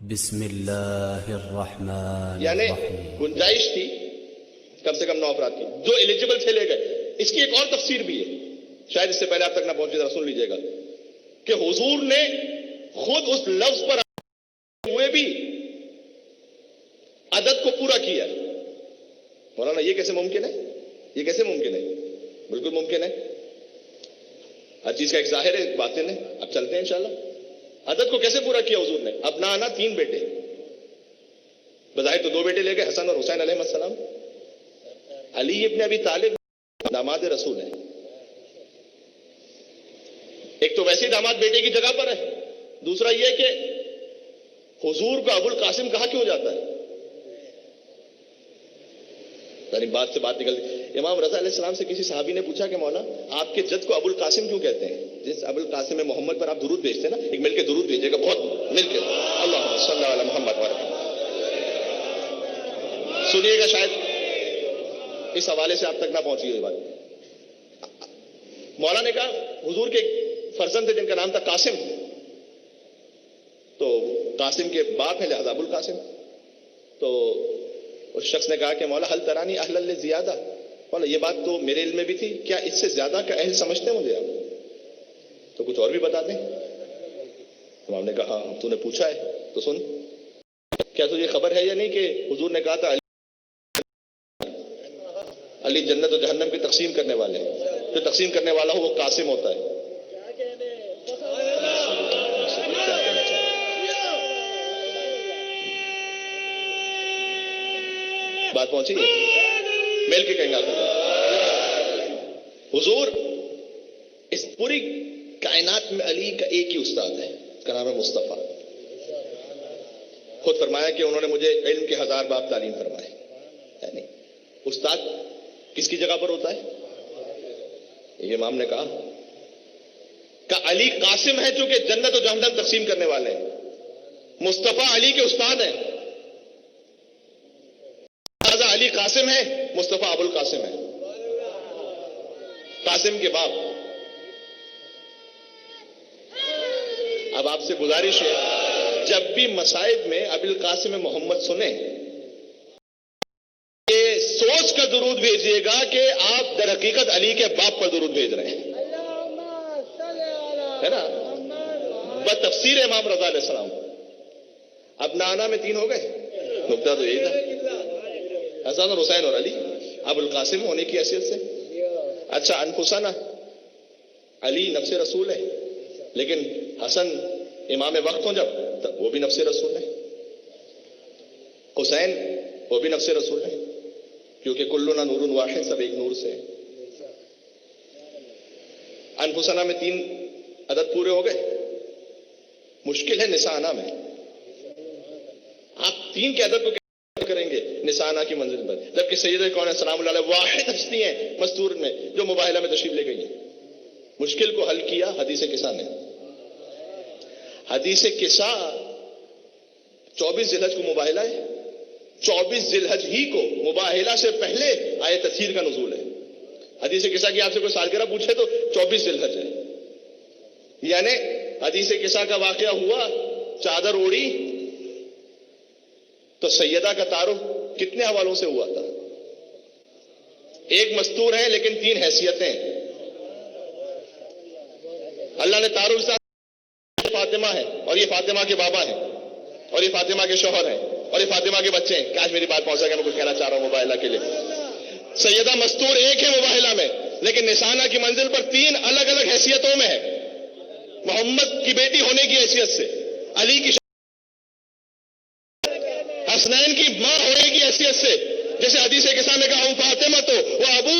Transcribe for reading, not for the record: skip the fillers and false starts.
بسم اللہ الرحمن یعنی الرحیم. گنجائش تھی کم سے کم 9 افراد کی جو ایلیجیبل تھے لے گئے. اس کی ایک اور تفسیر بھی ہے، شاید اس سے پہلے آپ تک نہ پہنچے، ذرا سن لیجئے گا کہ حضور نے خود اس لفظ پر ہوئے بھی عدد کو پورا کیا. مولانا یہ کیسے ممکن ہے؟ یہ کیسے ممکن ہے؟ بالکل ممکن ہے. ہر چیز کا ایک ظاہر ہے، ایک باطن ہے. اب چلتے ہیں انشاءاللہ. عدد کو کیسے پورا کیا حضور نے؟ اپنا آنا 3 بیٹے، بظاہر تو 2 بیٹے لے گئے، حسن اور حسین علیہ السلام. علی ابن ابی طالب داماد رسول ہے. ایک تو ویسے داماد بیٹے کی جگہ پر ہے، دوسرا یہ کہ حضور کو ابو القاسم کہا کیوں جاتا ہے؟ یعنی بات سے بات نکلتی. امام رضا علیہ السلام سے کسی صحابی نے پوچھا کہ مولا آپ کے جد کو ابو القاسم کیوں کہتے ہیں؟ جس ابو القاسم محمد پر آپ درود بھیجتے ہیں نا، ایک مل کے درود بھیجیے گا، بہت مل کے اللہم صلی علی محمد وعلی. سنیے گا، شاید اس حوالے سے آپ تک نہ پہنچی ہوئی بات. مولا نے کہا حضور کے فرزند تھے جن کا نام تھا قاسم، تو قاسم کے باپ ہیں لہذا ابو القاسم. تو اس شخص نے کہا کہ مولا حل ترانی اہل اللہ زیادہ، مولا یہ بات تو میرے علم میں بھی تھی، کیا اس سے زیادہ کا اہل سمجھتے ہیں مجھے آپ؟ تو کچھ اور بھی بتا دیں. امام نے کہا ہاں تو نے پوچھا ہے تو سن. کیا تجھے خبر ہے یا نہیں کہ حضور نے کہا تھا علی جنت و جہنم کی تقسیم کرنے والے ہیں، جو تقسیم کرنے والا ہو وہ قاسم ہوتا ہے. بات پہنچی ہے؟ مل کے کہیں گے. حضور اس پوری کائنات میں علی کا ایک ہی استاد ہے، اس کا نام ہے مصطفیٰ. خود فرمایا کہ انہوں نے مجھے علم کے 1000 باب تعلیم فرمائے. یعنی استاد کس کی جگہ پر ہوتا ہے؟ یہ امام نے کہا کہ علی قاسم ہے چونکہ جنت و جہنم تقسیم کرنے والے ہیں، مصطفیٰ علی کے استاد ہیں. علی قاسم ہے، مصطفیٰ ابو القاسم ہے، قاسم کے باپ. اب آپ سے گزارش ہے جب بھی مصائب میں ابو القاسم محمد سنیں، یہ سوچ کر درود بھیجیے گا کہ آپ در حقیقت علی کے باپ پر درود بھیج رہے ہیں، ہے نا؟ بتفسیر امام رضا علیہ السلام. اب نانا میں 3 ہو گئے. نقطہ تو یہی تھا، حسن اور حسین اور علی ابو القاسم ہونے کی حیثیت سے. اچھا انفسنا، علی نفس رسول ہے لیکن حسن امام وقت ہوں جب وہ بھی نفس رسول ہے، حسین وہ بھی نفس رسول ہے کیونکہ کلنا نور واحد، سب ایک نور سے. انفسنا میں 3 عدد پورے ہو گئے. مشکل ہے نسانا میں. آپ 3 کے عدد کو کریں گے نسانہ کی منزل پر، جبکہ سیدہ کون سلام اللہ علیہ واحد ہستی ہیں مستور میں جو مباہلہ میں تشریف لے گئی ہیں. مشکل کو حل کیا حدیث کسا نے. حدیث کسا 24 ذی الحج کو مباہلہ ہے، 24 ذی الحج ہی کو مباہلہ سے پہلے آیت تطہیر کا نزول ہے. حدیث کسا کی آپ سے کوئی سالگرہ پوچھے تو 24 ذی الحج ہے. یعنی حدیث کسا کا واقعہ ہوا، چادر اوڑی تو سیدہ کا تعارف کتنے حوالوں سے ہوا تھا؟ ایک مستور ہے لیکن 3 حیثیتیں. اللہ نے تعارف سے فاطمہ ہے اور یہ فاطمہ کے بابا ہیں اور یہ فاطمہ کے شوہر ہیں اور یہ فاطمہ کے بچے ہیں. کاش میری بات پہنچ سکے، میں کچھ کہنا چاہ رہا ہوں مباہلہ کے لیے. سیدہ مستور ایک ہے مباہلہ میں، لیکن نسانہ کی منزل پر 3 الگ الگ حیثیتوں میں ہے. محمد کی بیٹی ہونے کی حیثیت سے، علی کی حسنین کی ماں ہونے کی حیثیت سے، جیسے حدیث کسا میں کہا ہوں فاطمہ تو وہ ابو